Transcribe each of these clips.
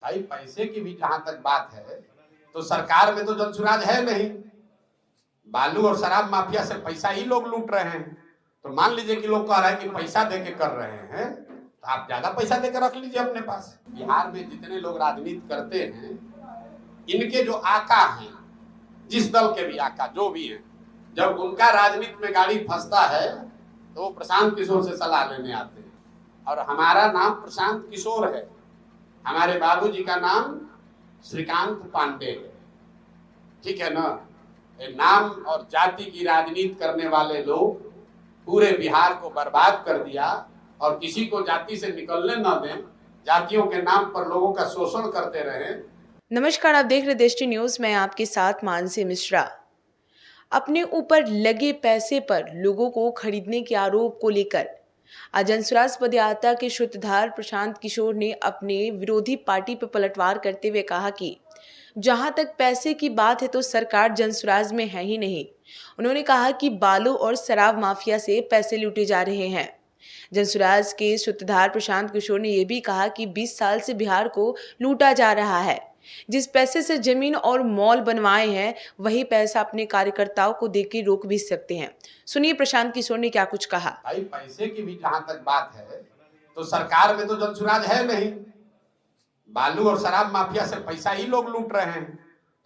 भाई पैसे की भी जहां तक बात है तो सरकार में तो जनसुराज है नहीं। बालू और शराब माफिया से पैसा ही लोग लूट रहे हैं। तो मान लीजिए कि लोग कह रहे हैं कि पैसा देके कर रहे हैं, तो आप ज्यादा पैसा देकर रख लीजिए अपने पास। बिहार में जितने लोग राजनीति करते हैं, इनके जो आका हैं, जिस दल के भी आका जो भी हैं, जब उनका राजनीति में गाड़ी फंसता है तो वो प्रशांत किशोर से सलाह लेने आते हैं। और हमारा नाम प्रशांत किशोर है, हमारे बाबूजी का नाम श्रीकांत पांडे है, ठीक है ना। नाम और जाति की राजनीति करने वाले लोग पूरे बिहार को बर्बाद कर दिया और किसी को जाति से निकलने न दें, जातियों के नाम पर लोगों का शोषण करते रहे। नमस्कार, आप देख रहे दृष्टि न्यूज। मैं आपके साथ मानसी मिश्रा। अपने ऊपर लगे पैसे पर लोगों को खरीदने के आरोप को लेकर आज जनसुराज पदयात्रा के सूत्रधार प्रशांत किशोर ने अपने विरोधी पार्टी पर पलटवार करते हुए कहा कि जहां तक पैसे की बात है तो सरकार जनसुराज में है ही नहीं। उन्होंने कहा कि बालू और शराब माफिया से पैसे लूटे जा रहे हैं। जनसुराज के सूत्रधार प्रशांत किशोर ने यह भी कहा कि 20 साल से बिहार को लूटा जा रहा है। जिस पैसे से जमीन और मॉल बनवाए हैं वही पैसा अपने कार्यकर्ताओं को देकर रोक भी सकते हैं। सुनिए प्रशांत किशोर ने क्या कुछ कहा। भाई पैसे की भी जहां तक बात है तो सरकार में तो जनसुराज है नहीं। बालू और शराब माफिया से पैसा ही लोग लूट रहे हैं।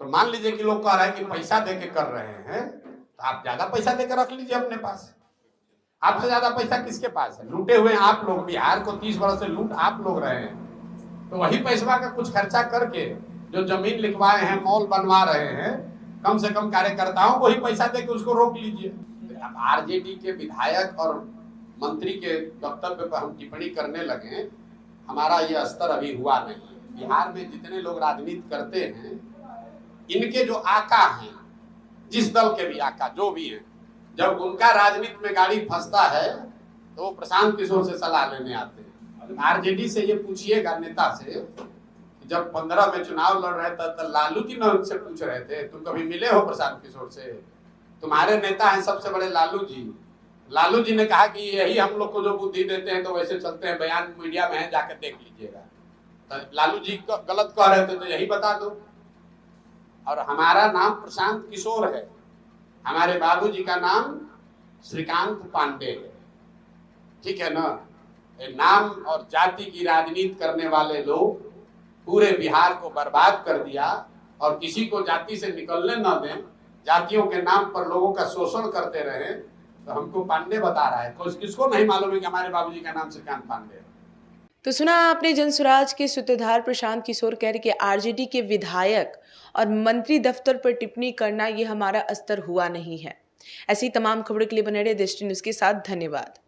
तो मान लीजिए कि लोग कह रहे हैं कि पैसा देके कर रहे हैं, तो आप ज्यादा पैसा देकर रख लीजिए अपने पास। आपसे ज्यादा पैसा किसके पास है? लूटे हुए आप लोग। बिहार को 30 वर्ष से लूट आप लोग रहे हैं। तो वही पैसा का कुछ खर्चा करके जो जमीन लिखवाए हैं, मॉल बनवा रहे हैं, कम से कम कार्यकर्ताओं को ही पैसा देके उसको रोक लीजिए। अब आरजेडी के विधायक और मंत्री के वक्तव्य पर हम टिप्पणी करने लगे, हमारा ये स्तर अभी हुआ नहीं है। बिहार में जितने लोग राजनीति करते हैं, इनके जो आका हैं, जिस दल के भी आका जो भी हैं, जब उनका राजनीति में गाड़ी फंसता है तो वो प्रशांत किशोर से सलाह लेने आते हैं। आरजेडी से ये पूछिएगा नेता से, जब 15 में चुनाव लड़ रहे थे तो लालू जी ने उनसे पूछ रहे थे, तुम कभी मिले हो प्रशांत किशोर से? तुम्हारे नेता हैं सबसे बड़े लालू जी। लालू जी ने कहा कि यही हम लोग को जो बुद्धि देते हैं तो वैसे चलते हैं, बयान मीडिया में है, जाकर देख लीजिएगा। तो लालू जी गलत कह रहे थे तो यही बता दो। और हमारा नाम प्रशांत किशोर है, हमारे बाबूजी का नाम श्रीकांत पांडे है, ठीक है ना। नाम और जाति की राजनीति करने वाले लोग पूरे बिहार को बर्बाद कर दिया और किसी को जाति से निकलने न दें, जातियों के नाम पर लोगों का शोषण करते रहे। तो हमको पांडे बता रहा है, तो किसको नहीं मालूम है कि हमारे बाबूजी का नाम श्रीकांत पांडे है। तो सुना आपने जनसुराज के सूत्रधार प्रशांत किशोर कह रहे कि आरजेडी के विधायक और मंत्री दफ्तर पर टिप्पणी करना ये हमारा स्तर हुआ नहीं है। ऐसी तमाम खबरों के लिए बने रहे दृष्टि न्यूज के साथ। धन्यवाद।